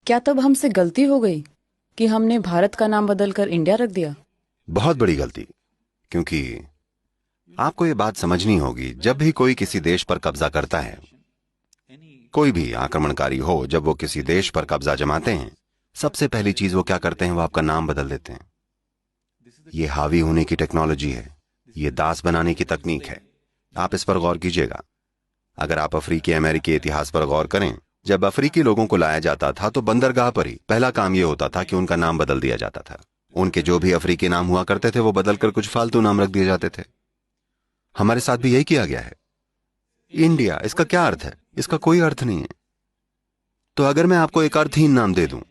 क्या तब हमसे गलती हो गई कि हमने भारत का नाम बदलकर इंडिया रख दिया? बहुत बड़ी गलती। क्योंकि आपको ये बात समझनी होगी, जब भी कोई किसी देश पर कब्जा करता है, कोई भी आक्रमणकारी हो, जब वो किसी देश पर कब्जा जमाते हैं, सबसे पहली चीज वो क्या करते हैं, वो आपका नाम बदल देते हैं। ये हावी होने की टेक्नोलॉजी है, ये दास बनाने की तकनीक है। आप इस पर गौर कीजिएगा। अगर आप अफ्रीकी अमेरिकी इतिहास पर गौर करें, जब अफ्रीकी लोगों को लाया जाता था तो बंदरगाह पर ही पहला काम यह होता था कि उनका नाम बदल दिया जाता था। उनके जो भी अफ्रीकी नाम हुआ करते थे वो बदलकर कुछ फालतू नाम रख दिए जाते थे। हमारे साथ भी यही किया गया है। इंडिया, इसका क्या अर्थ है? इसका कोई अर्थ नहीं है। तो अगर मैं आपको एक अर्थहीन नाम दे दूं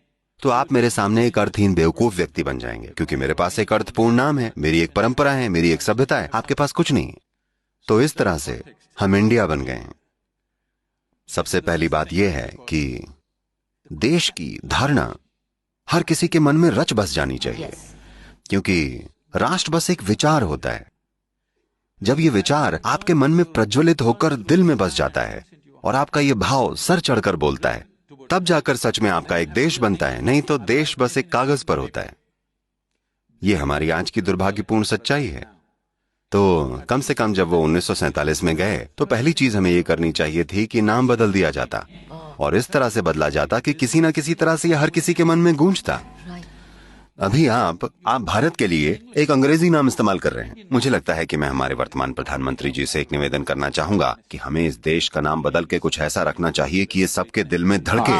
तो आप मेरे सामने एक अर्थहीन बेवकूफ व्यक्ति बन जाएंगे, क्योंकि मेरे पास एक अर्थपूर्ण नाम है, मेरी एक परंपरा है, मेरी एक सभ्यता है, आपके पास कुछ नहीं है। तो इस तरह से हम इंडिया बन गए हैं। सबसे पहली बात यह है कि देश की धारणा हर किसी के मन में रच बस जानी चाहिए, क्योंकि राष्ट्र बस एक विचार होता है। जब यह विचार आपके मन में प्रज्वलित होकर दिल में बस जाता है और आपका यह भाव सर चढ़कर बोलता है, तब जाकर सच में आपका एक देश बनता है। नहीं तो देश बस एक कागज पर होता है। यह हमारी आज की दुर्भाग्यपूर्ण सच्चाई है। तो कम से कम जब वो 1947 में गए तो पहली चीज हमें यह करनी चाहिए थी कि नाम बदल दिया जाता, और इस तरह से बदला जाता कि किसी ना किसी तरह से यह हर किसी के मन में गूंजता। अभी आप भारत के लिए एक अंग्रेजी नाम इस्तेमाल कर रहे हैं। मुझे लगता है कि मैं हमारे वर्तमान प्रधानमंत्री जी से एक निवेदन करना चाहूंगा कि हमें इस देश का नाम बदल के कुछ ऐसा रखना चाहिए कि ये सबके दिल में धड़के।